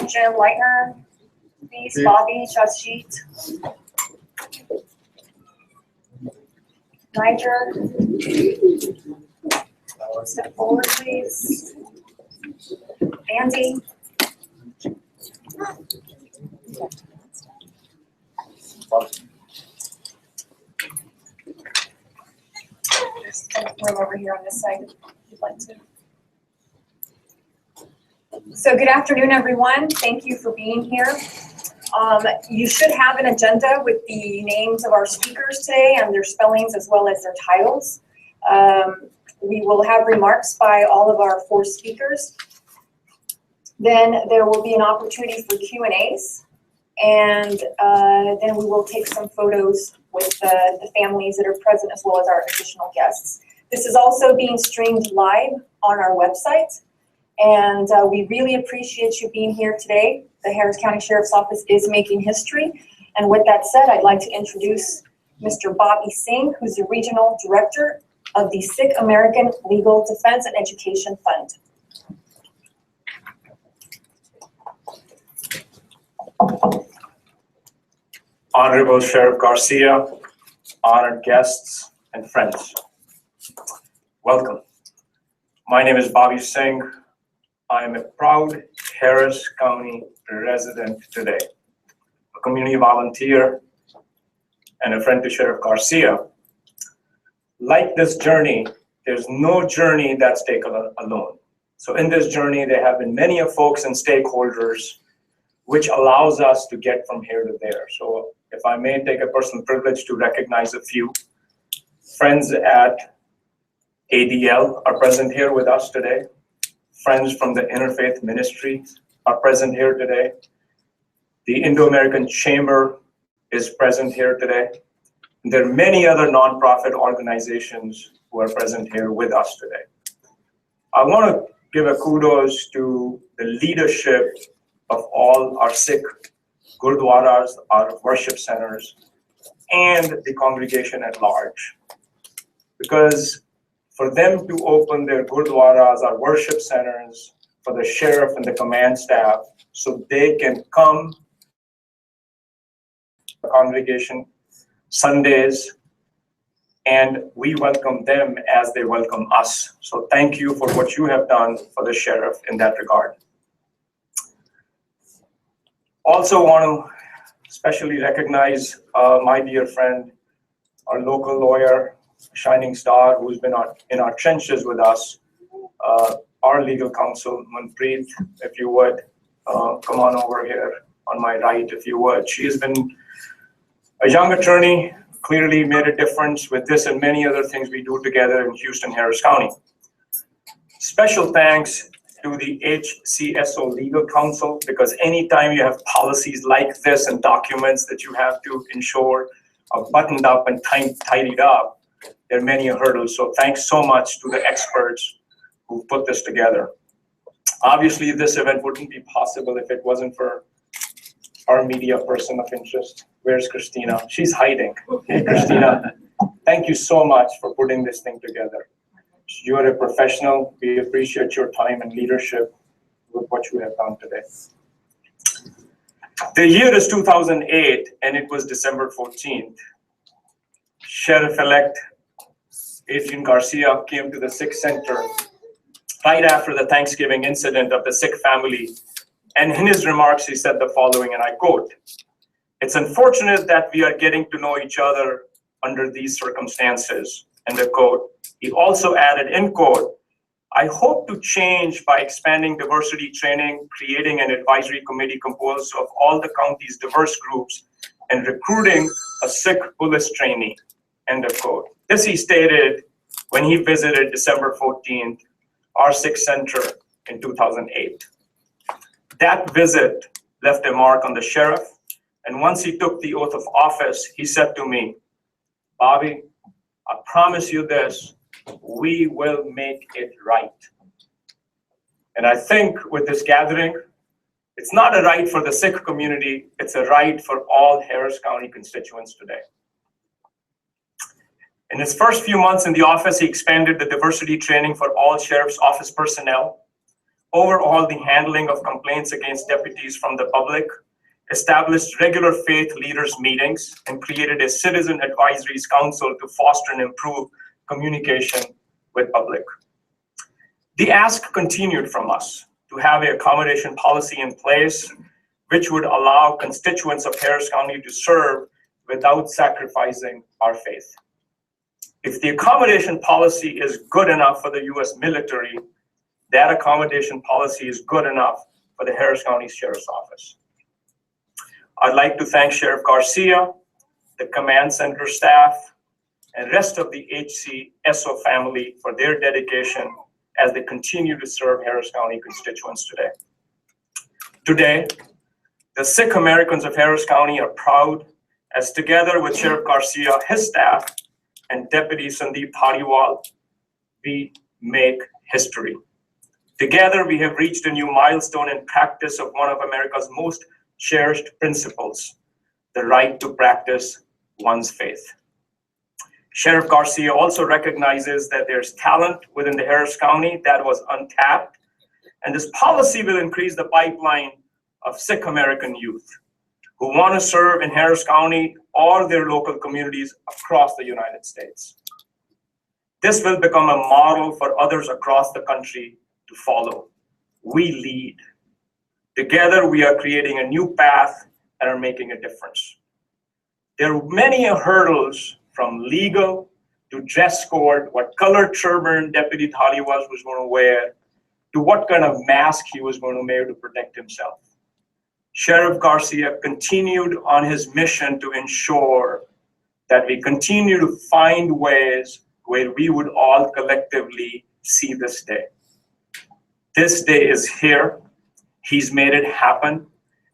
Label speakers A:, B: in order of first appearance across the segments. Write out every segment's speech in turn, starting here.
A: Jim Leitner, please. Bobby, Chashit. Niger. Step forward, please. Andy. There's room over here on this side if you'd like to. So good afternoon, everyone. Thank you for being here. You should have an agenda with the names of our speakers today and their spellings as well as their titles. We will have remarks by all of our 4 speakers. Then there will be an opportunity for Q&As, and then we will take some photos with the families that are present as well as our additional guests. This is also being streamed live on our website, and we really appreciate you being here today. The Harris County Sheriff's Office is making history, and with that said, I'd like to introduce Mr. Bobby Singh, who's the Regional Director of the Sikh American Legal Defense and Education Fund.
B: Honorable Sheriff Garcia, honored guests and friends, welcome. My name is Bobby Singh. I am a proud Harris County resident today, a community volunteer, and a friend to Sheriff Garcia. Like this journey, there's no journey that's taken alone. So in this journey, there have been many folks and stakeholders which allows us to get from here to there. So if I may take a personal privilege to recognize a few friends at ADL are present here with us today. Friends from the Interfaith Ministry are present here today. The Indo-American Chamber is present here today. There are many other nonprofit organizations who are present here with us today. I want to give a kudos to the leadership of all our Sikh gurdwaras, our worship centers, and the congregation at large. Because for them to open their gurdwaras, our worship centers, for the sheriff and the command staff, so they can come to the congregation Sundays, and we welcome them as they welcome us. So thank you for what you have done for the sheriff in that regard. Also want to especially recognize my dear friend, our local lawyer, shining star, who's been in our trenches with us, our legal counsel, Manpreet, if you would, come on over here on my right, if you would. She has been a young attorney, clearly made a difference with this and many other things we do together in Houston, Harris County. Special thanks to the HCSO Legal Counsel, because anytime you have policies like this and documents that you have to ensure are buttoned up and tidied up, there are many hurdles. So thanks so much to the experts who put this together. Obviously, this event wouldn't be possible if it wasn't for our media person of interest. Where's Christina? She's hiding. Hey, Christina, thank you so much for putting this thing together. You are a professional. We appreciate your time and leadership with what you have done today. The year is 2008, and it was December 14th. Sheriff-elect Adrian Garcia came to the Sikh Center right after the Thanksgiving incident of the Sikh family. And in his remarks, he said the following, and I quote, "It's unfortunate that we are getting to know each other under these circumstances," end of quote. He also added, end quote, "I hope to change by expanding diversity training, creating an advisory committee composed of all the county's diverse groups, and recruiting a Sikh police trainee," end of quote. This he stated when he visited December 14th, our Sikh Center in 2008. That visit left a mark on the sheriff, and once he took the oath of office, he said to me, "Bobby, I promise you this, we will make it right." And I think with this gathering, it's not a right for the Sikh community, it's a right for all Harris County constituents today. In his first few months in the office, he expanded the diversity training for all sheriff's office personnel. overhauled the handling of complaints against deputies from the public, established regular faith leaders meetings, and created a citizen advisories council to foster and improve communication with public. The ask continued from us to have an accommodation policy in place which would allow constituents of Harris County to serve without sacrificing our faith. If the accommodation policy is good enough for the US military, that accommodation policy is good enough for the Harris County Sheriff's Office. I'd like to thank Sheriff Garcia, the command center staff, and rest of the HCSO family for their dedication as they continue to serve Harris County constituents today. Today, the Sikh Americans of Harris County are proud as together with Sheriff Garcia, his staff, and Deputy Sandeep Dhaliwal, we make history. Together, we have reached a new milestone in practice of one of America's most cherished principles, the right to practice one's faith. Sheriff Garcia also recognizes that there's talent within the Harris County that was untapped, and this policy will increase the pipeline of Sikh American youth who want to serve in Harris County or their local communities across the United States. This will become a model for others across the country to follow. We lead. Together, we are creating a new path and are making a difference. There are many hurdles from legal to dress code, what color turban Deputy Dhaliwal was going to wear, to what kind of mask he was going to wear to protect himself. Sheriff Garcia continued on his mission to ensure that we continue to find ways where we would all collectively see this day. This day is here. He's made it happen.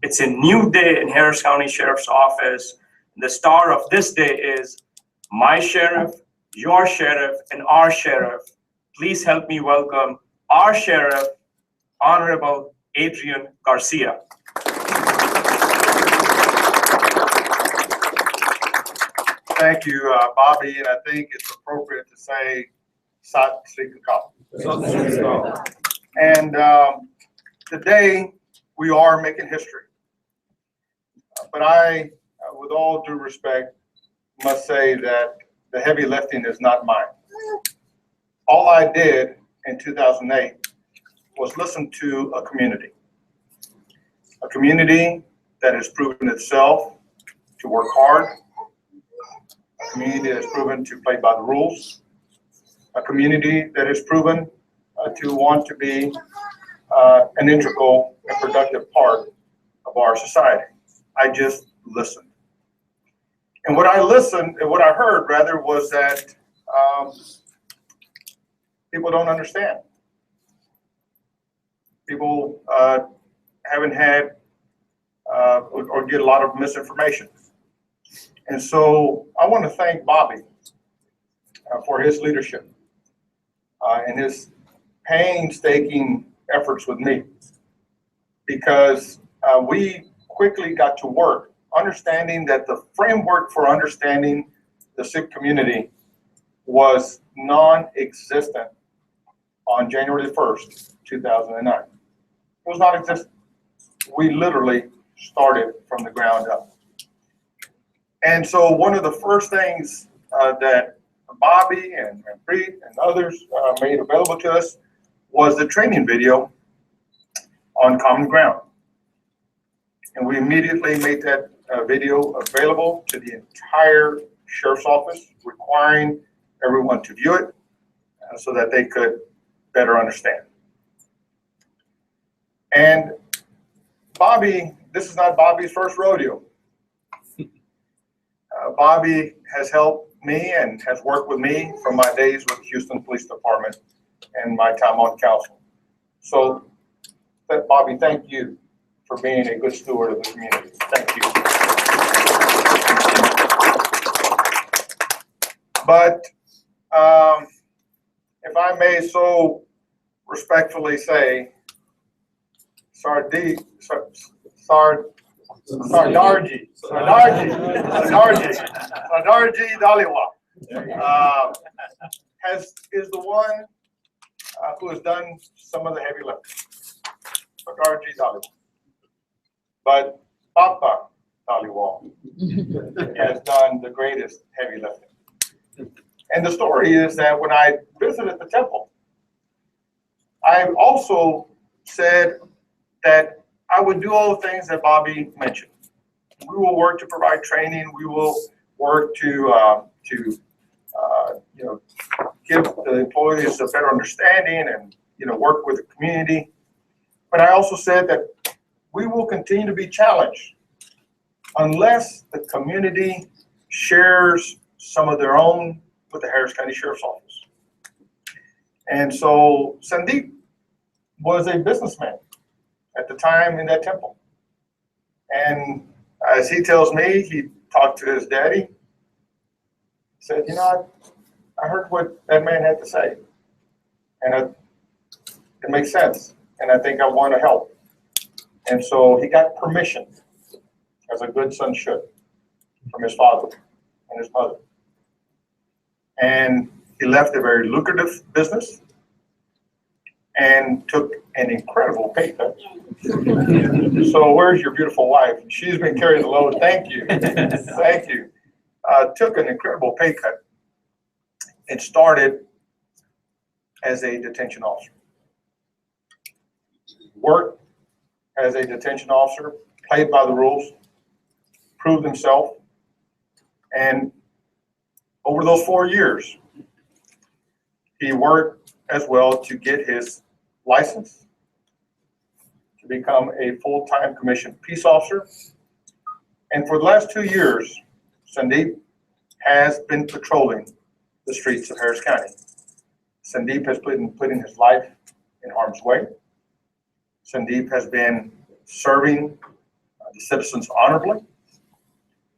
B: It's a new day in Harris County Sheriff's Office. The star of this day is my sheriff, your sheriff, and our sheriff. Please help me welcome our sheriff, Honorable Adrian Garcia.
C: Thank you, Bobby, and I think it's appropriate to say Sat Sri Akal. And today we are making history. But I, with all due respect, must say that the heavy lifting is not mine. All I did in 2008 was listen to a community that has proven itself to work hard, a community that has proven to play by the rules, a community that has proven to want to be an integral and productive part of our society. I just listened. And what I heard rather was that people don't understand. People haven't had or get a lot of misinformation. And so I want to thank Bobby for his leadership and his painstaking efforts with me, because we quickly got to work understanding that the framework for understanding the Sikh community was non-existent on January 1st, 2009. It was non-existent. We literally started from the ground up. And so one of the first things that Bobby and Preet and others made available to us was the training video on common ground. And we immediately made that video available to the entire Sheriff's Office, requiring everyone to view it so that they could better understand. And Bobby, this is not Bobby's first rodeo. Bobby has helped me and has worked with me from my days with the Houston Police Department and my time on council. So, Bobby, thank you for being a good steward of the community. Thank you. But if I may so respectfully say, Sardarji Dhaliwal is the one who has done some of the heavy lifting. Sagarji Dhaliwal. But Papa Dhaliwal has done the greatest heavy lifting. And the story is that when I visited the temple, I also said that I would do all the things that Bobby mentioned. We will work to provide training. We will work to give the employees a better understanding and work with the community. But I also said that we will continue to be challenged unless the community shares some of their own with the Harris County Sheriff's Office. And so Sandeep was a businessman at the time in that temple. And as he tells me, he talked to his daddy, said, I heard what that man had to say, and it makes sense, and I think I want to help. And so he got permission, as a good son should, from his father and his mother. And he left a very lucrative business and took an incredible pay cut. So where's your beautiful wife? She's been carrying the load. Thank you. Thank you. Took an incredible pay cut and started as a detention officer. Worked as a detention officer, played by the rules, proved himself, and over those 4 years, he worked as well to get his license to become a full-time commissioned peace officer. And for the last 2 years, Sandeep has been patrolling the streets of Harris County. Sandeep has been putting his life in harm's way. Sandeep has been serving the citizens honorably.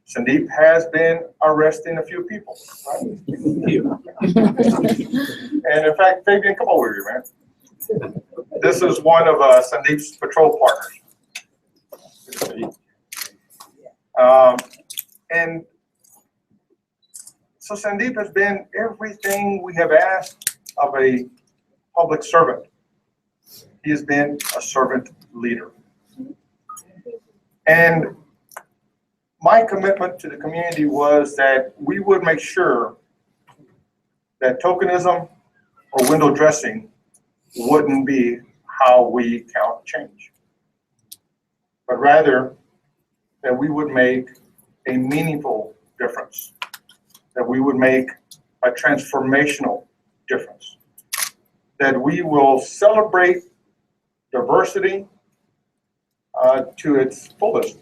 C: Sandeep has been arresting a few people. Right? And in fact, Fabian, come over here, man. This is one of Sandeep's patrol partners. And so Sandeep has been everything we have asked of a public servant. He has been a servant leader. And my commitment to the community was that we would make sure that tokenism or window dressing wouldn't be how we count change, but rather that we would make a meaningful difference, that we would make a transformational difference, that we will celebrate diversity to its fullest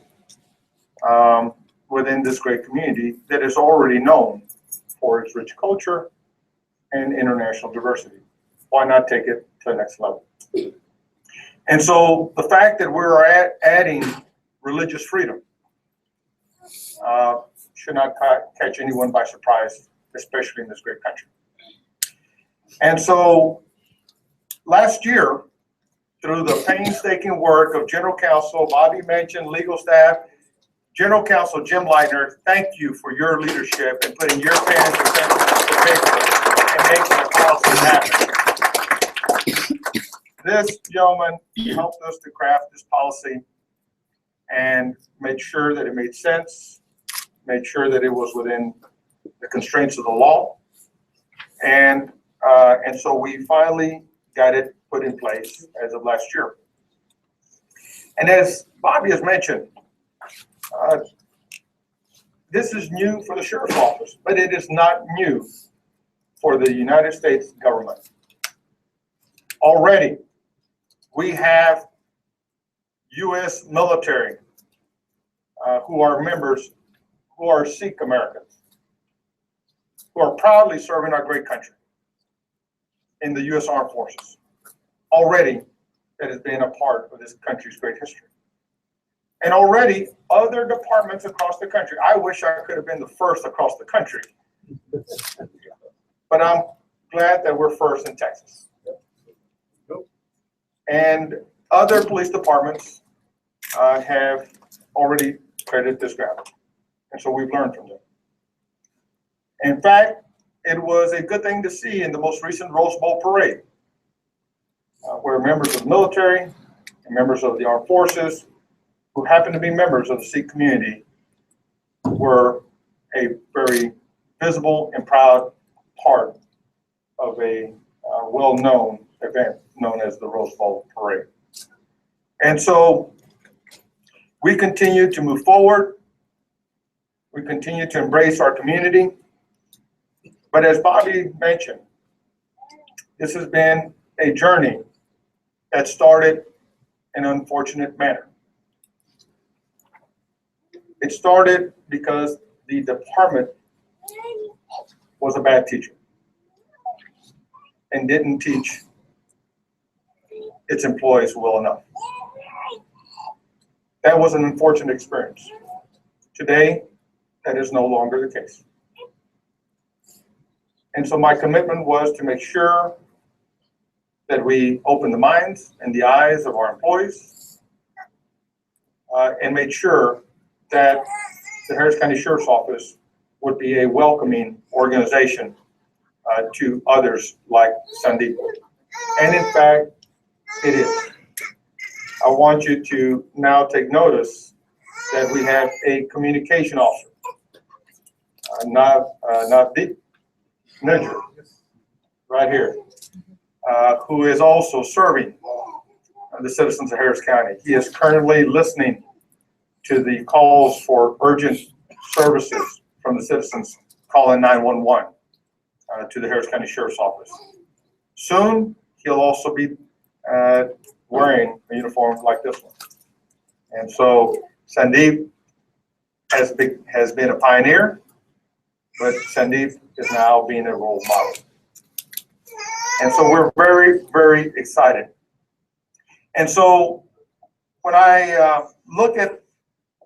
C: within this great community that is already known for its rich culture and international diversity. Why not take it to the next level? And so the fact that we're adding religious freedom should not catch anyone by surprise, especially in this great country. And so last year, through the painstaking work of General Counsel Bobby mentioned, legal staff, General Counsel Jim Leitner, thank you for your leadership and putting your pen to paper and making the policy happen. This gentleman helped us to craft this policy and made sure that it made sense, made sure that it was within the constraints of the law, and so we finally got it put in place as of last year. And as Bobby has mentioned, this is new for the Sheriff's Office, but it is not new for the United States government. Already, we have U.S. military who are members, who are Sikh Americans, who are proudly serving our great country in the U.S. Armed Forces. Already, that has been a part of this country's great history. And already, other departments across the country. I wish I could have been the first across the country, but I'm glad that we're first in Texas. And other police departments have already treaded this ground. And so we've learned from them. In fact, it was a good thing to see in the most recent Rose Bowl parade, where members of the military and members of the armed forces who happen to be members of the Sikh community were a very visible and proud part of a well-known event known as the Rose Bowl Parade. And so we continue to move forward. We continue to embrace our community. But as Bobby mentioned, this has been a journey that started in an unfortunate manner. It started because the department was a bad teacher and didn't teach its employees well enough. That was an unfortunate experience. Today, that is no longer the case. And so my commitment was to make sure that we open the minds and the eyes of our employees and made sure that the Harris County Sheriff's Office would be a welcoming organization to others like Sandeep. And in fact, it is. I want you to now take notice that we have a communication officer, Navdeep Nidger, right here, who is also serving the citizens of Harris County. He is currently listening to the calls for urgent services from the citizens calling 911 to the Harris County Sheriff's Office. Soon, he'll also be wearing a uniform like this one. And so Sandeep has been a pioneer, but Sandeep is now being a role model. And so we're very, very excited. And so when I look at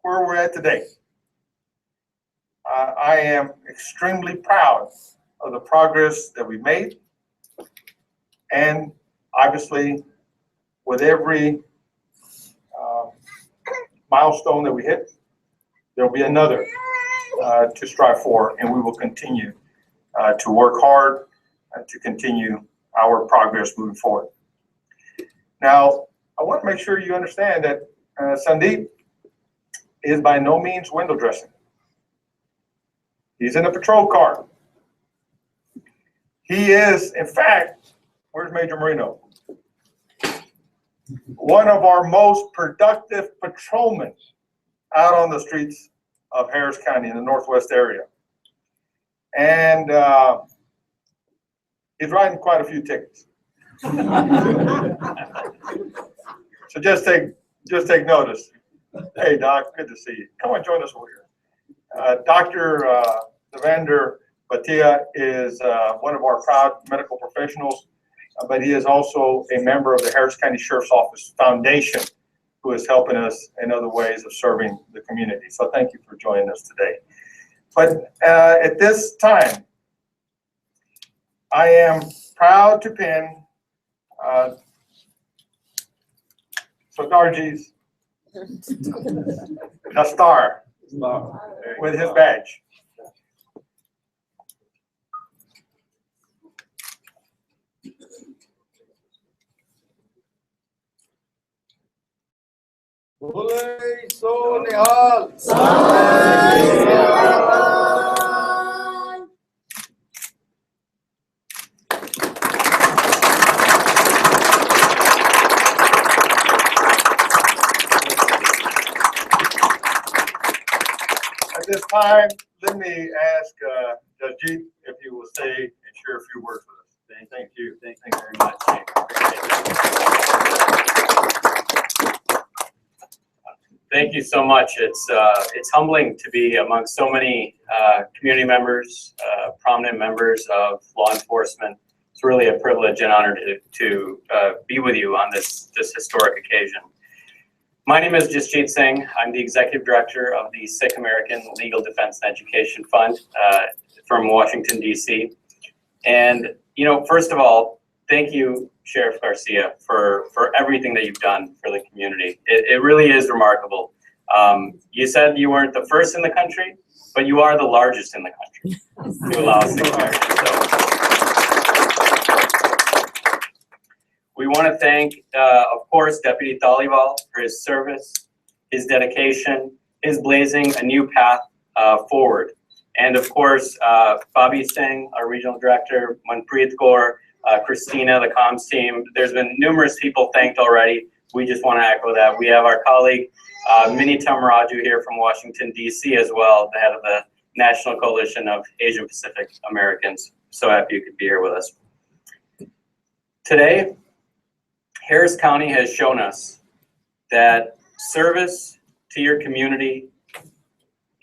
C: where we're at today, I am extremely proud of the progress that we've made. And obviously, with every milestone that we hit, there'll be another to strive for, and we will continue to work hard to continue our progress moving forward. Now, I want to make sure you understand that Sandeep is by no means window dressing. He's in a patrol car. He is, in fact, where's Major Marino? One of our most productive patrolmen out on the streets of Harris County in the Northwest area. And he's writing quite a few tickets. So just take notice. Hey, Doc, good to see you. Come on, join us over here. Dr. Devander Bhatia is one of our proud medical professionals, but he is also a member of the Harris County Sheriff's Office Foundation, who is helping us in other ways of serving the community. So thank you for joining us today. But at this time, I am proud to pin Sardarji's star with his badge.
D: Bole so nihal.
C: At this time, let me ask Jajit if he will stay and share a few words with us.
E: Thank you. Thank you very much, Jake. Thank you so much. It's humbling to be among so many community members, prominent members of law enforcement. It's really a privilege and honor to be with you on this historic occasion. My name is Jasjeet Singh. I'm the Executive Director of the Sikh American Legal Defense and Education Fund from Washington, D.C. And, you know, first of all, thank you, Sheriff Garcia, for everything that you've done for the community. It really is remarkable. You said you weren't the first in the country, but you are the largest in the country to allow Sikh Americans. So We want to thank, of course, Deputy Dhaliwal for his service, his dedication, his blazing a new path forward. And of course, Bobby Singh, our regional director, Manpreet Kaur, Christina, the comms team. There's been numerous people thanked already. We just want to echo that. We have our colleague, Minnie Tamaraju here from Washington, D.C. as well, the head of the National Coalition of Asian Pacific Americans. So happy you could be here with us. Today, Harris County has shown us that service to your community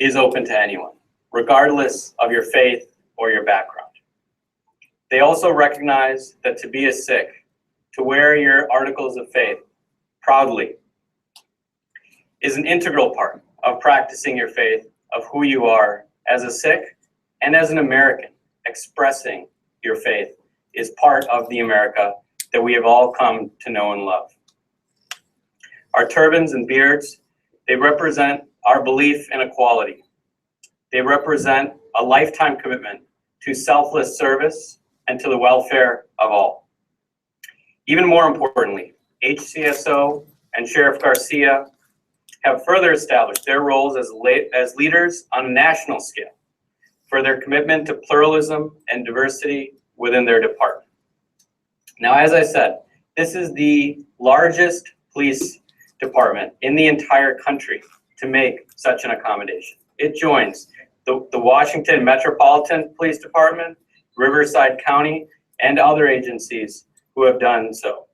E: is open to anyone, regardless of your faith or your background. They also recognize that to be a Sikh, to wear your articles of faith proudly, is an integral part of practicing your faith, of who you are as a Sikh and as an American. Expressing your faith is part of the America that we have all come to know and love. Our turbans and beards, they represent our belief in equality. They represent a lifetime commitment to selfless service and to the welfare of all. Even more importantly, HCSO and Sheriff Garcia have further established their roles as leaders on a national scale for their commitment to pluralism and diversity within their department. Now, as I said, this is the largest police department in the entire country to make such an accommodation. It joins the Washington Metropolitan Police Department, Riverside County, and other agencies who have done so.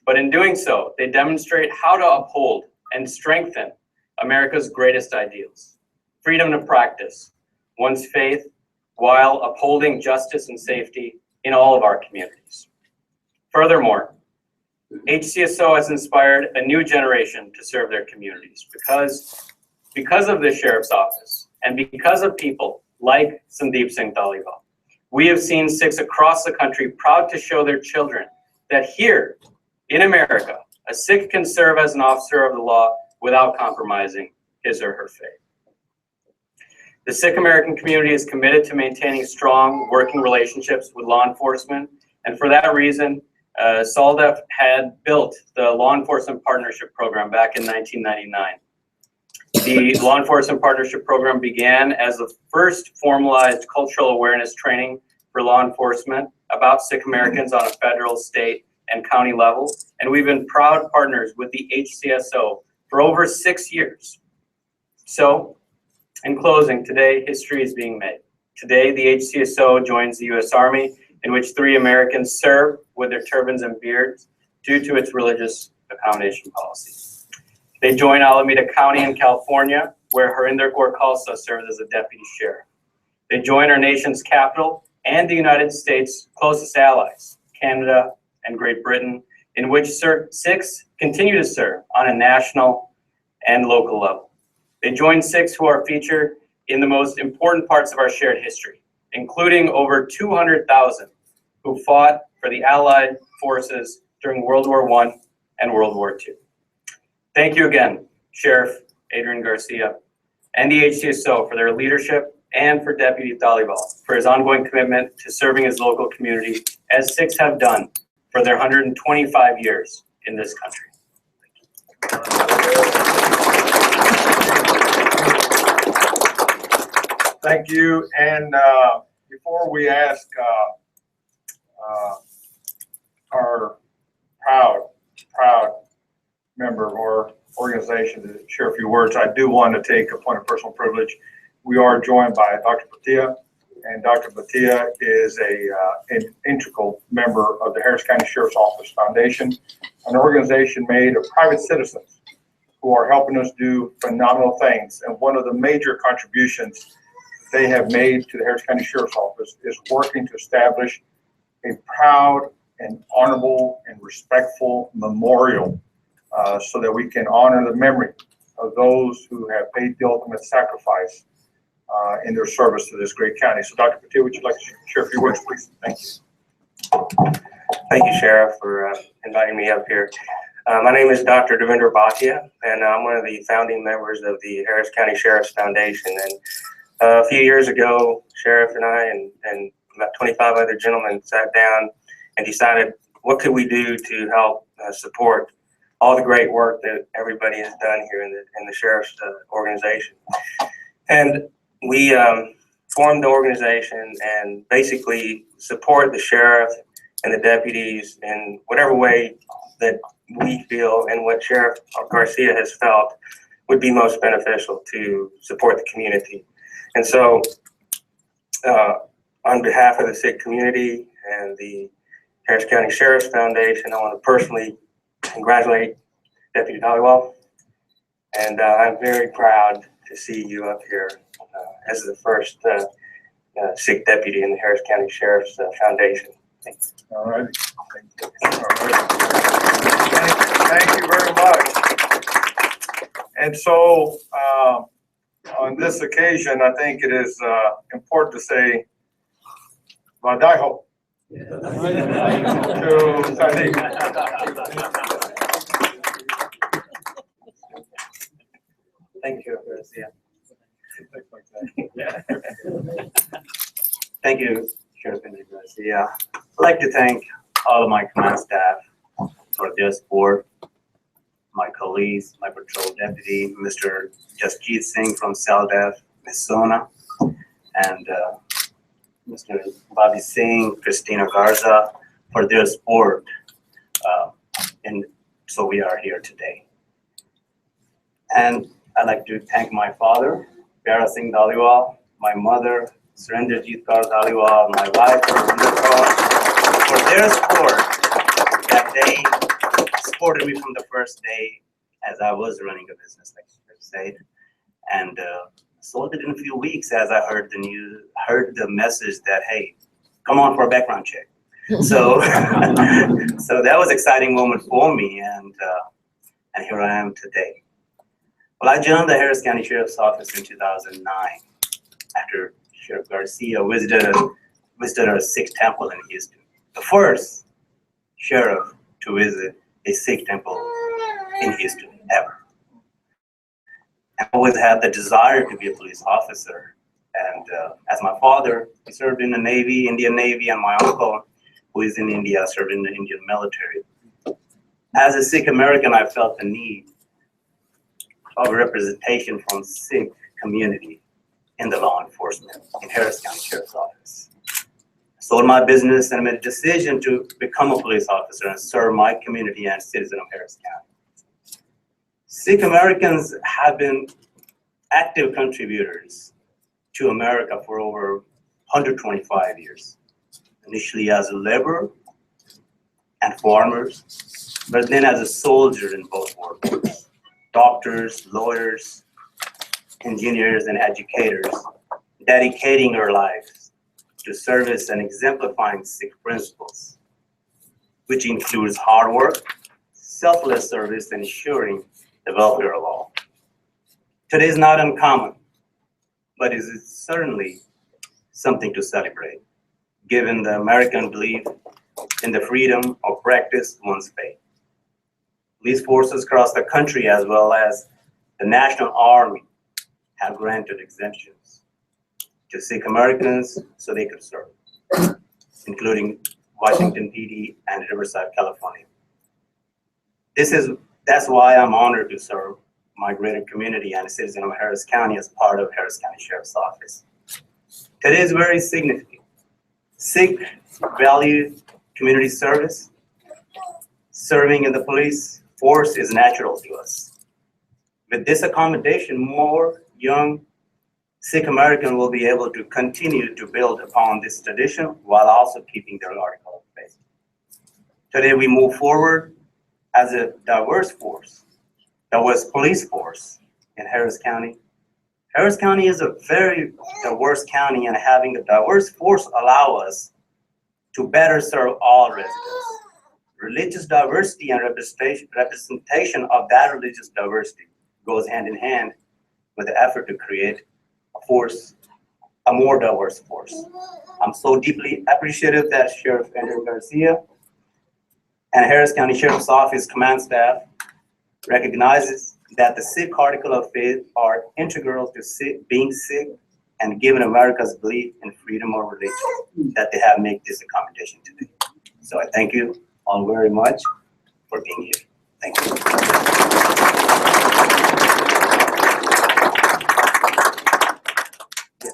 E: But in doing so, they demonstrate how to uphold and strengthen America's greatest ideals: freedom to practice one's faith while upholding justice and safety in all of our communities. Furthermore, HCSO has inspired a new generation to serve their communities because of the Sheriff's Office and because of people like Sandeep Singh Dhaliwal. We have seen Sikhs across the country proud to show their children that here in America, a Sikh can serve as an officer of the law without compromising his or her faith. The Sikh American community is committed to maintaining strong working relationships with law enforcement, and for that reason, SALDEF had built the Law Enforcement Partnership Program back in 1999. The Law Enforcement Partnership Program began as the first formalized cultural awareness training for law enforcement about Sikh Americans on a federal, state, and county level, and we've been proud partners with the HCSO for over 6 years. So, in closing, today history is being made. Today, the HCSO joins the U.S. Army, in which 3 Americans serve with their turbans and beards due to its religious accommodation policy. They join Alameda County in California, where Harinder Kaur Khalsa serves as a deputy sheriff. They join our nation's capital and the United States' closest allies, Canada and Great Britain, in which Sikhs continue to serve on a national and local level. They join Sikhs who are featured in the most important parts of our shared history, including over 200,000 who fought for the Allied forces during World War I and World War II. Thank you again, Sheriff Adrian Garcia and the HCSO for their leadership, and for Deputy Dhaliwal for his ongoing commitment to serving his local community, as Sikhs have done for their 125 years in this country.
C: Thank you. And before we ask our proud member of our organization to share a few words, I do want to take a point of personal privilege. We are joined by Dr. Bhatia, and Dr. Bhatia is an integral member of the Harris County Sheriff's Office Foundation, an organization made of private citizens who are helping us do phenomenal things. And one of the major contributions they have made to the Harris County Sheriff's Office is working to establish a proud and honorable and respectful memorial so that we can honor the memory of those who have paid the ultimate sacrifice in their service to this great county. So Dr. Patil, would you like to share a few words, please? Thank you.
F: Thank you, Sheriff, for inviting me up here. My name is Dr. Devendra Bhatia, and I'm one of the founding members of the Harris County Sheriff's Foundation. And a few years ago, Sheriff and I and about 25 other gentlemen sat down and decided what could we do to help support all the great work that everybody has done here in the sheriff's organization. And we formed the organization and basically support the sheriff and the deputies in whatever way that we feel and what Sheriff Garcia has felt would be most beneficial to support the community. And so on behalf of the Sikh community and the Harris County Sheriff's Foundation, I want to personally congratulate Deputy Dhaliwal. And I'm very proud to see you up here as the first Sikh deputy in the Harris County Sheriff's Foundation. Thank you.
C: All right. Thank you very much. And so on this occasion, I think it is important to say Vadaiho to Sadiq.
E: Thank you, Garcia. Thank you, Sheriff Adrian Garcia. I'd like to thank all of my command staff for their support, my colleagues, my patrol deputy, Mr. Jasjeet Singh from Saldev, Ms. Sona, and Mr. Bobby Singh, Christina Garza, for their support. And so we are here today. And I'd like to thank my father, Pyara Singh Dhaliwal, my mother, Surendrajit Kaur Dhaliwal, my wife, Ravinder Kaur, for their support, that they supported me from the first day as I was running a business, like you said. And sold it in a few weeks as I heard the news, heard the message that, hey, come on for a background check. So, so that was an exciting moment for me, and here I am today. Well, I joined the Harris County Sheriff's Office in 2009 after Sheriff Garcia visited a Sikh temple in Houston. The first sheriff to visit a Sikh temple in Houston ever. I always had the desire to be a police officer. And as my father, he served in the Navy, Indian Navy, and my uncle, who is in India, served in the Indian military. As a Sikh American, I felt the need of representation from Sikh community in the law enforcement in Harris County Sheriff's Office. I sold my business and made a decision to become a police officer and serve my community and citizen of Harris County. Sikh Americans have been active contributors to America for over 125 years, initially as a laborer and farmers, but then as a soldier in both worlds. Doctors, lawyers, engineers, and educators, dedicating their lives to service and exemplifying Sikh principles, which includes hard work, selfless service, and ensuring the welfare of all. Today is not uncommon, but it is certainly something to celebrate, given the American belief in the freedom of practice one's faith. Police forces across the country, as well as the National Army, have granted exemptions to Sikh Americans so they could serve, including Washington, PD, and Riverside, California. That's why I'm honored to serve my greater community and a citizen of Harris County as part of Harris County Sheriff's Office. Today is very significant. Sikh value community service. Serving in the police force is natural to us. With this accommodation, more young Sikh Americans will be able to continue to build upon this tradition while also keeping their article of faith. Today we move forward as a diverse police force in Harris County. Harris County is a very diverse county, and having a diverse force allows us to better serve all residents. Religious diversity and representation of that religious diversity goes hand in hand with the effort to create a more diverse force. I'm so deeply appreciative that Sheriff Adrian Garcia and Harris County Sheriff's Office command staff recognizes that the Sikh article of faith are integral to being Sikh and given America's belief in freedom of religion that they have made this accommodation today. So I thank you
G: all very much for being here. Thank you. Yes,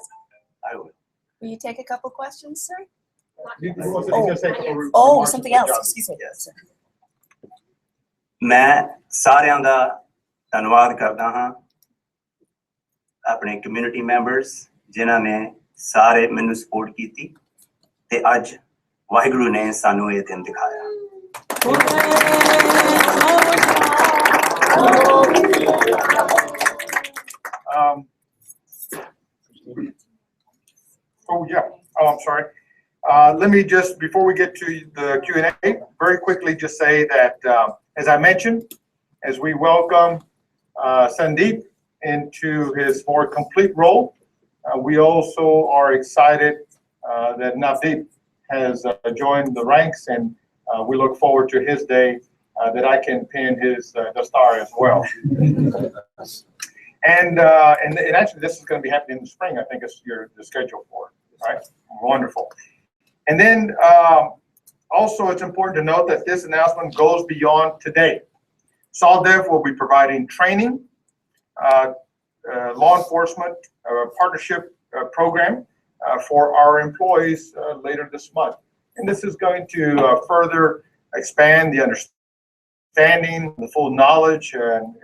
G: I will.
H: Will you take a couple questions, sir?
C: Oh,
H: Something else. Excuse me.
G: Yes. ਮੈਂ ਸਾਰਿਆਂ ਦਾ ਧੰਨਵਾਦ ਕਰਦਾ ਹਾਂ ਆਪਣੇ community members ਜਿਨ੍ਹਾਂ ਨੇ ਸਾਰੇ ਮੈਨੂੰ ਸਪੋਰਟ ਕੀਤੀ ਤੇ ਅੱਜ ਵਾਹਿਗੁਰੂ ਨੇ ਸਾਨੂੰ ਇਹ ਦਿਨ ਦਿਖਾਇਆ
C: Oh, yeah. Oh, I'm sorry. Let me just, before we get to the Q&A, very quickly just say that, as I mentioned, as we welcome Sandeep into his more complete role, we also are excited that Navdeep has joined the ranks, and we look forward to his day that I can pin his the star as well. And actually, this is going to be happening in the spring. I think it's the schedule for it. Right? Wonderful. And then also, it's important to note that this announcement goes beyond today. SolDev will be providing training, law enforcement partnership program for our employees later this month. And this is going to further expand the understanding, the full knowledge, and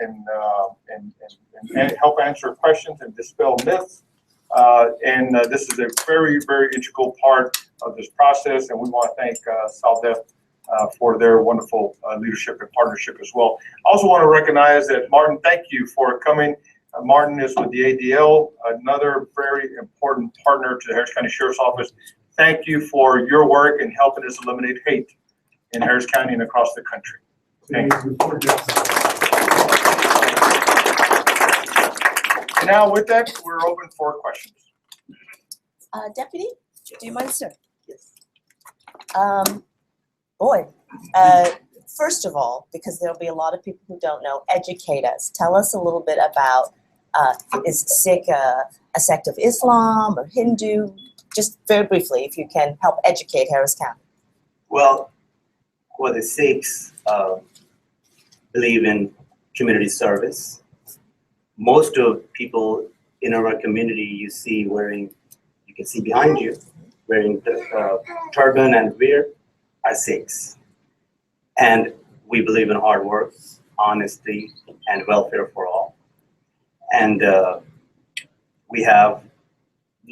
C: help answer questions and dispel myths. This is a very, very integral part of this process, and we want to thank SolDev for their wonderful leadership and partnership as well. I also want to recognize that Martin, thank you for coming. Martin is with the ADL, another very important partner to the Harris County Sheriff's Office. Thank you for your work in helping us eliminate hate in Harris County and across the country. Thank you. Now, with that, we're open for questions.
H: Deputy, do you mind, sir?
G: Yes.
H: First of all, because there'll be a lot of people who don't know, educate us. Tell us a little bit about, is Sikh a sect of Islam or Hindu? Just very briefly, if you can help educate Harris County.
G: Well, the Sikhs believe in community service. Most of people in our community you see wearing, you can see behind you, wearing the turban and beard are Sikhs. And we believe in hard work, honesty, and welfare for all. And we have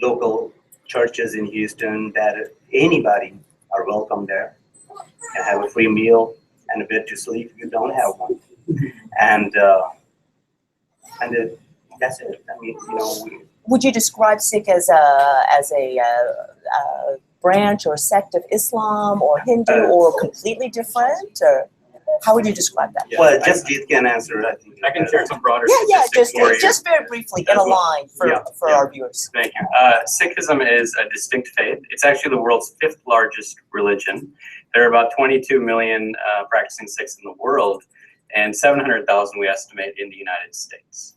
G: local churches in Houston that anybody are welcome there and have a free meal and a bed to sleep if you don't have one. And that's it. I mean, you know,
H: Would you describe Sikh as a branch or sect of Islam or Hindu or completely different? Or how would you describe that?
G: well, just Jeet can answer.
E: I can share some broader
H: Yeah,
E: statistics for you.
H: just very briefly in a line for our viewers.
E: Thank you. Sikhism is a distinct faith. It's actually the world's 5th largest religion. There are about 22 million practicing Sikhs in the world, and 700,000 we estimate in the United States.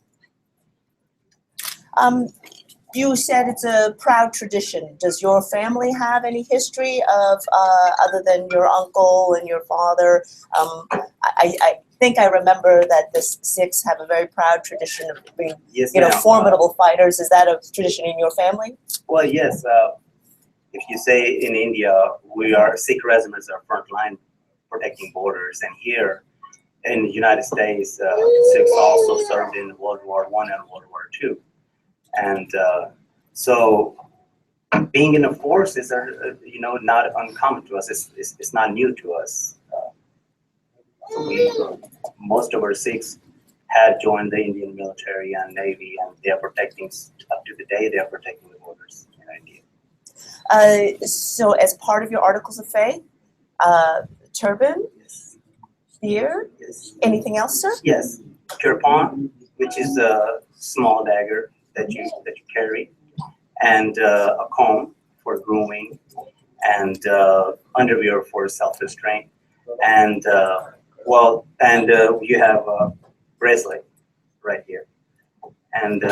H: You said it's a proud tradition. Does your family have any history of, other than your uncle and your father? I think I remember that the Sikhs have a very proud tradition of being,
G: Yes,
H: you know,
G: ma'am.
H: formidable fighters. Is that a tradition in your family?
G: Well, yes. If you say in India, Sikh regiments are frontline protecting borders, and here in the United States, Sikhs also served in World War I and World War II. And so being in a force is, not uncommon to us. It's not new to us. Most of our Sikhs have joined the Indian military and Navy, and they are protecting, up to the day, they are protecting the borders in India.
H: So as part of your articles of faith, turban,
G: Yes.
H: beard,
G: Yes.
H: anything else, sir?
G: Yes. Turban, which is a small dagger that you carry, and a comb for grooming, and underwear for self-restraint, and you have a bracelet right here, and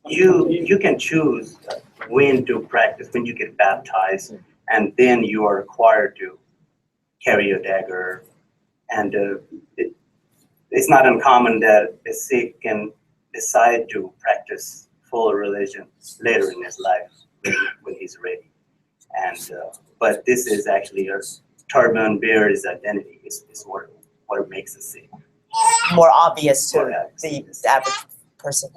G: you can choose when to practice, when you get baptized, and then you are required to carry a dagger. And it's not uncommon that a Sikh can decide to practice full religion later in his life when he's ready. And but this is actually a turban bear his identity is what makes a Sikh.
H: More obvious to
G: Yeah.
H: the average person.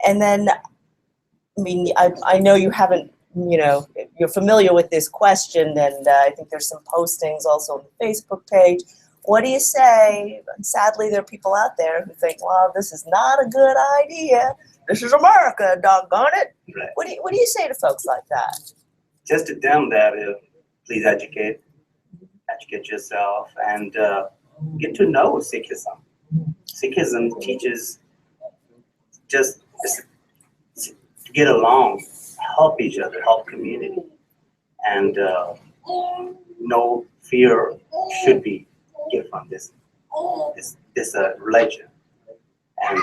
H: And then, I mean, I know you haven't, you're familiar with this question, and I think there's some postings also on the Facebook page. What do you say? And sadly, there are people out there who think, well, this is not a good idea. This is America, doggone it.
G: Right.
H: What do you say to folks like that?
G: Just to them that please educate yourself and get to know Sikhism. Sikhism teaches just to get along, help each other, help community, and no fear should be given from this religion. And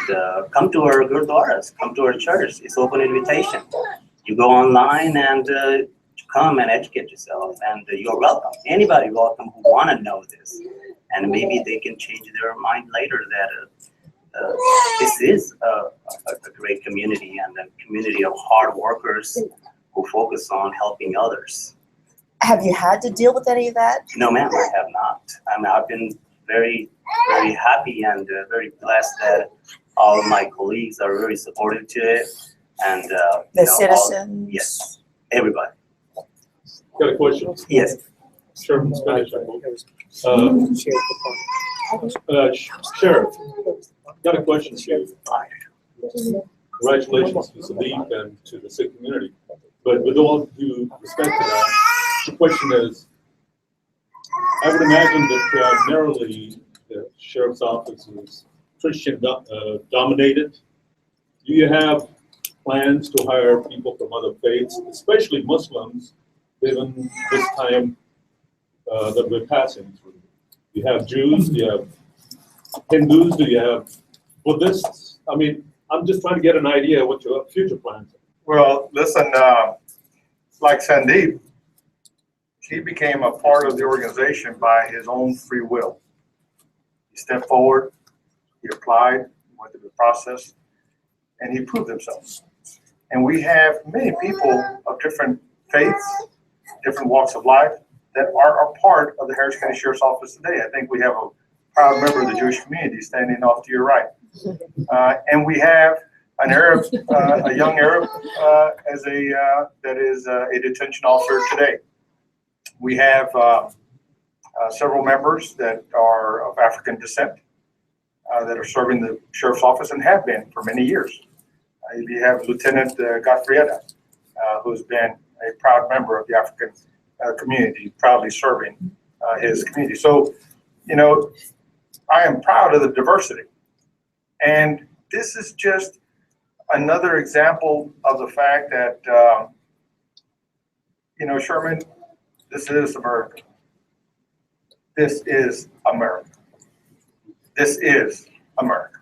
G: come to our gurdwaras, come to our church. It's open invitation. You go online and come and educate yourself, and you're welcome. Anybody welcome who want to know this, and maybe they can change their mind later that this is a great community and a community of hard workers who focus on helping others.
H: Have you had to deal with any of that?
G: No, ma'am, I have not. I mean, I've been very, very happy and very blessed that all of my colleagues are very supportive to it, and
H: The citizens?
G: yes, everybody.
D: Got a question?
G: Yes.
D: Sure, in Spanish, I hope. Sheriff, got a question for you. Congratulations to Sadiq and to the Sikh community. But with all due respect to that, the question is, I would imagine that primarily the sheriff's office is Christian dominated. Do you have plans to hire people from other faiths, especially Muslims, given this time that we're passing through? Do you have Jews? Do you have Hindus? Do you have Buddhists? I mean, I'm just trying to get an idea of what your future plans are.
C: Well, listen, like Sandeep, he became a part of the organization by his own free will. He stepped forward, he applied, went through the process, and he proved himself. And we have many people of different faiths, different walks of life that are a part of the Harris County Sheriff's Office today. I think we have a proud member of the Jewish community standing off to your right. And we have an Arab, a young Arab, that is a detention officer today. We have several members that are of African descent that are serving the sheriff's office and have been for many years. You have Lieutenant Godfrieda, who's been a proud member of the African community, proudly serving his community. So, I am proud of the diversity. And this is just another example of the fact that, Sherman, this is America. This is America. This is America.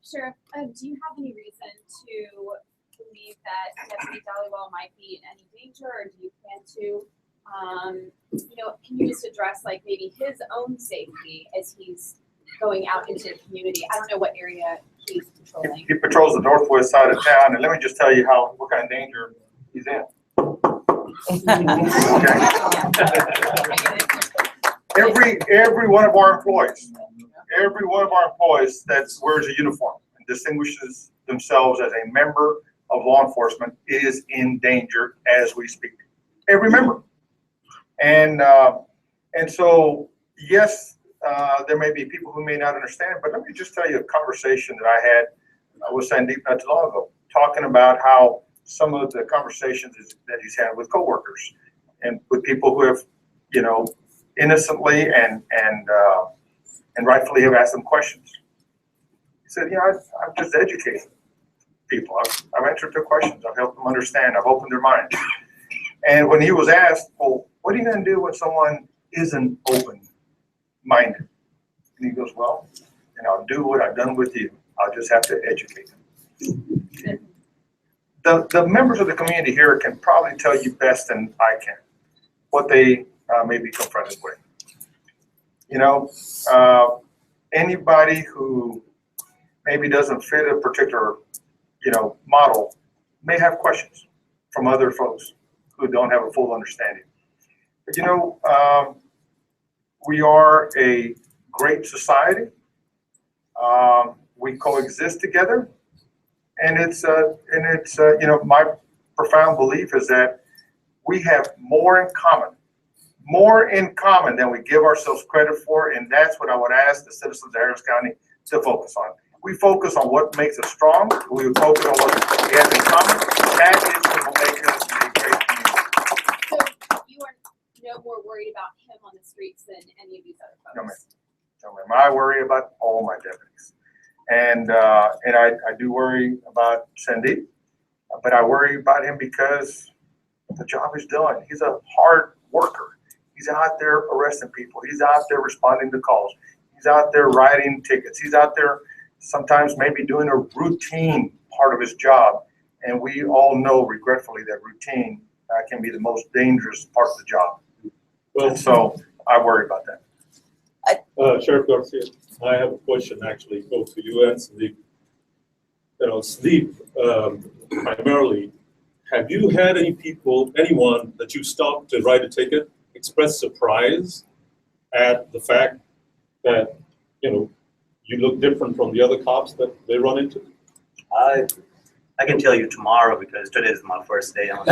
I: Sheriff, do you have any reason to believe that Deputy Dhaliwal might be in any danger, or do you plan to? Can you just address maybe his own safety as he's going out into the community? I don't know what area he's patrolling.
C: He patrols the northwest side of town, and let me just tell you what kind of danger he's in. Okay. Every one of our employees that wears a uniform and distinguishes themselves as a member of law enforcement is in danger as we speak. Every member. And so, yes, there may be people who may not understand, but let me just tell you a conversation that I had with Sandeep not too long ago, talking about how some of the conversations that he's had with coworkers and with people who have, innocently and rightfully have asked them questions. He said, I've just educated people. I've answered their questions. I've helped them understand. I've opened their minds. And when he was asked, well, what are you going to do when someone isn't open-minded? And he goes, well, and I'll do what I've done with you. I'll just have to educate them. The members of the community here can probably tell you best than I can what they may be confronted with. You know, anybody who maybe doesn't fit a particular, you know, model may have questions from other folks who don't have a full understanding. But you know, we are a great society. We coexist together, and it's you know, my profound belief is that we have more in common than we give ourselves credit for, and that's what I would ask the citizens of Harris County to focus on. We focus on what makes us strong. We focus on what we have in common. That is what will make us a great community.
I: So you are no more worried about him on the streets than any of these other folks?
C: No, ma'am. No, ma'am. I worry about all my deputies. And I do worry about Sandeep, but I worry about him because the job is done. He's a hard worker. He's out there arresting people. He's out there responding to calls. He's out there writing tickets. He's out there sometimes maybe doing a routine part of his job. And we all know, regretfully, that routine can be the most dangerous part of the job.
D: Well,
C: And so I worry about that.
D: Sheriff Garcia, I have a question actually, both to you and Sandeep. You know, Sandeep, primarily, have you had anyone that you stopped to write a ticket express surprise at the fact that, you know, you look different from the other cops that they run into?
G: I can tell you tomorrow because today is my first day on.
D: The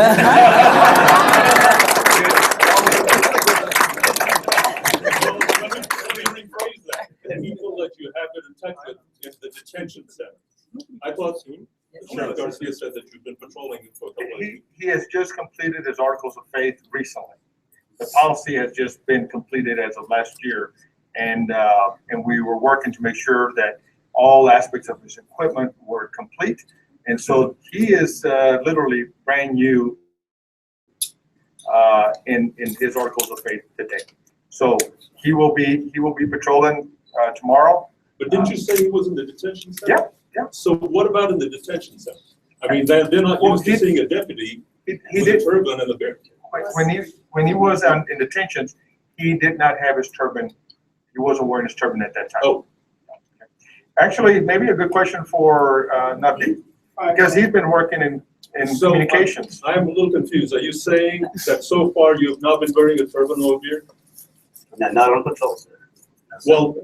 D: people that you have been in touch with in the detention center. I thought Sheriff Garcia said that you've been patrolling it for a couple of years.
C: He has just completed his articles of faith recently. The policy has just been completed as of last year, and we were working to make sure that all aspects of his equipment were complete. And so he is literally brand new in his articles of faith today. So he will be patrolling tomorrow.
D: But didn't you say he was in the detention center?
C: Yeah, yeah.
D: So what about in the detention center? I mean, they're not used to seeing a deputy
C: He
D: with
C: did
D: a turban and a beard.
C: when he was in detention. He did not have his turban. He wasn't wearing his turban at that time.
D: Oh.
C: Actually, maybe a good question for Navdeep, because he's been working in
D: So,
C: communications.
D: I'm a little confused. Are you saying that so far you've not been wearing a turban or a beard?
G: No, not on patrol, sir.
D: Well,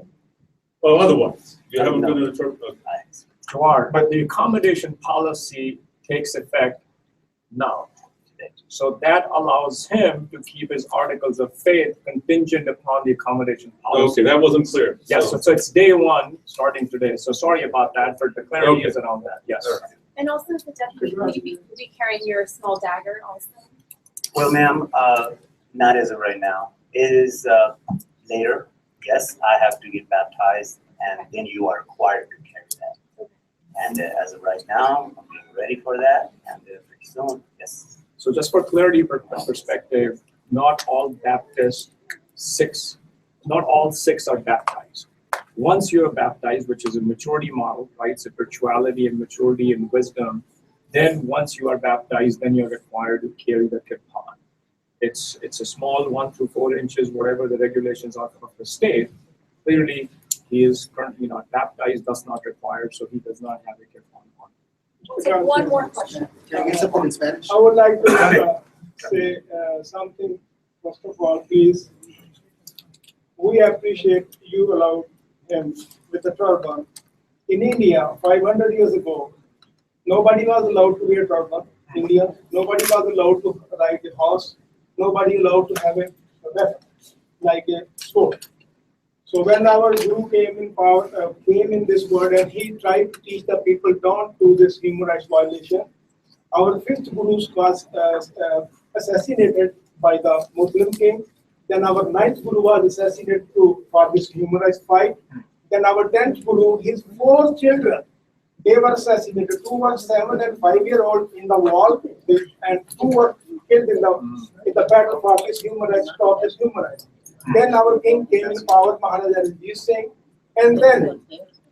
D: otherwise, you haven't been in a turban? Okay.
B: But the accommodation policy takes effect now. So that allows him to keep his articles of faith contingent upon the accommodation policy.
D: Okay, that wasn't clear.
B: Yes, so it's day one, starting today. So sorry about that, but the clarity is around that, yes.
I: And also, as the deputy, will you be carrying your small dagger also?
G: Well, ma'am, not as of right now. It is later. Yes, I have to get baptized, and then you are required to carry that. And as of right now, I'm being ready for that, and pretty soon, yes.
B: So just for clarity perspective, not all Sikhs are baptized. Once you are baptized, which is a maturity model, right? Spirituality and maturity and wisdom. Then once you are baptized, then you're required to carry the turban. It's a small 1 to 4 inches, whatever the regulations are of the state. Clearly, he is currently not baptized, thus not required, so he does not have a turban on.
I: We'll take one more question.
J: Can I get something in Spanish?
K: I would like to say something. First of all, please, we appreciate you allowed him with the turban. In India, 500 years ago, nobody was allowed to wear turban. India, nobody was allowed to ride a horse. Nobody allowed to have a weapon like a sword. So when our Guru came in power, came in this world, and he tried to teach the people don't do this human rights violation. Our 5th Guru was assassinated by the Muslim king. Then our 9th Guru was assassinated for this human rights fight. Then our 10th Guru, his 4 children, they were assassinated. 2 were 7 and 5-year-old in the wall, and 2 were killed in the battle for this human rights, stop this human rights. Then our king came in power, Maharaja Ranjit Singh. And then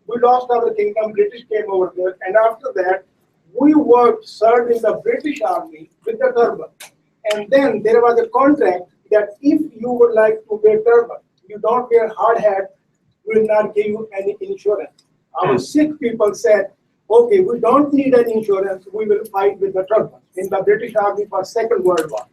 K: we lost our kingdom, British came over there, and after that, we served in the British Army with the turban. And then there was a contract that if you would like to wear turban, you don't wear hard hat, we will not give you any insurance. Our Sikh people said, okay, we don't need any insurance, we will fight with the turban in the British Army for Second World War.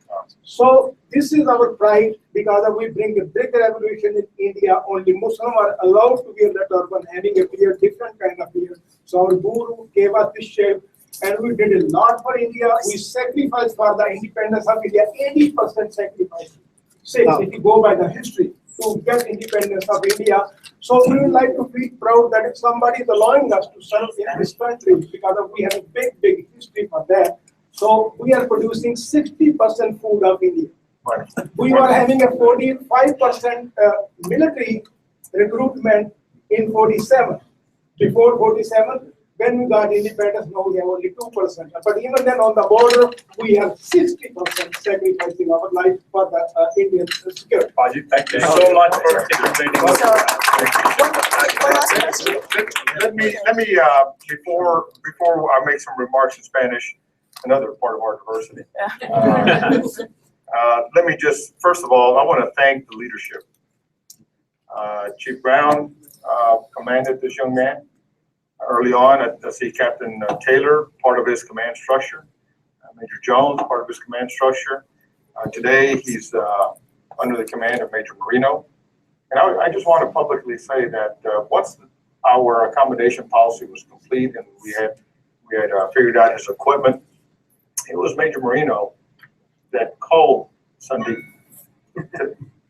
K: So this is our pride because we bring a big revolution in India. Only Muslims are allowed to wear the turban, having a beard, different kind of beard. So our Guru gave us this shape, and we did a lot for India. We sacrificed for the independence of India, 80% sacrifice. If you go by the history to get independence of India. So we would like to feel proud that if somebody is allowing us to serve in this country because we have a big history for that. So we are producing 60% food of India. We were having a 45% military recruitment in 47. Before 47, when we got independence, now we have only 2%. But even then on the border, we have 60% sacrificing our life for the Indian security.
B: Baji, thank you so much for participating.
C: Let me before I make some remarks in Spanish, another part of our diversity. Let me just, first of all, I want to thank the leadership. Chief Brown commanded this young man early on. I see Captain Taylor, part of his command structure. Major Jones, part of his command structure. Today, he's under the command of Major Marino. And I just want to publicly say that once our accommodation policy was complete and we had figured out his equipment, it was Major Marino that called Sandeep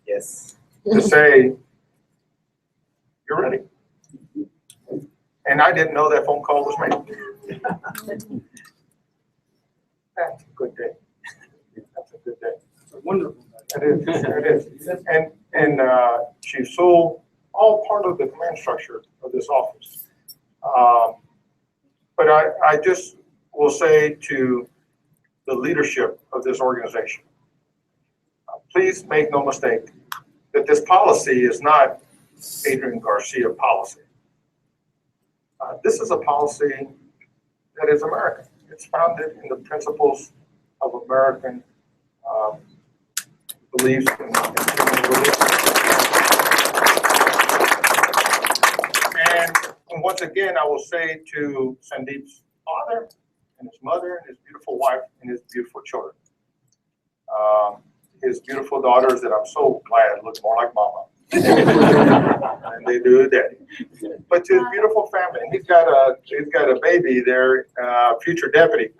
C: to say, you're ready. And I didn't know that phone call was made. That's a good day. That's a good day. It's a wonderful day. It is. And Chief Sewell, all part of the command structure of this office. But I just will say to the leadership of this organization, please make no mistake that this policy is not Adrian Garcia policy. This is a policy that is American. It's founded in the principles of American beliefs and beliefs. And once again, I will say to Sandeep's father and his mother and his beautiful wife and his beautiful children, his beautiful daughters that I'm so glad look more like mama. And they do daddy. But to his beautiful family, and he's got a baby there, future deputy.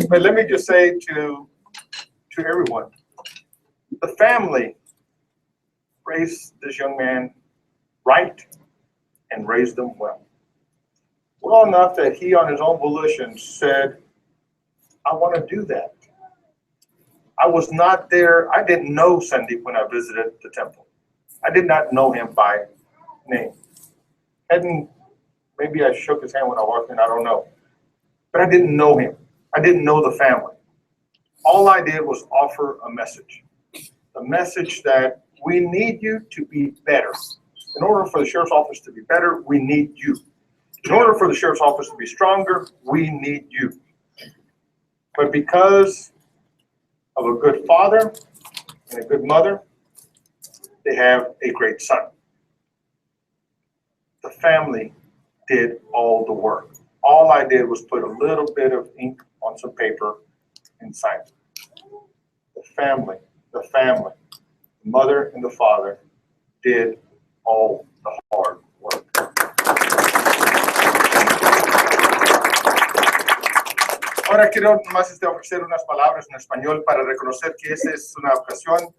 C: But let me just say to everyone, the family raised this young man right and raised him well. Well enough that he on his own volition said, I want to do that. I was not there. I didn't know Sandeep when I visited the temple. I did not know him by name. Maybe I shook his hand when I walked in, I don't know. But I didn't know him. I didn't know the family. All I did was offer a message. A message that we need you to be better. In order for the sheriff's office to be better, we need you. In order for the sheriff's office to be stronger, we need you. But because of a good father and a good mother, they have a great son. The family did all the work. All I did was put a little bit of ink on some paper and sign it. The family, the mother and the father did all the hard work. Ahora quiero más ofrecer unas palabras en español para reconocer que esa es una ocasión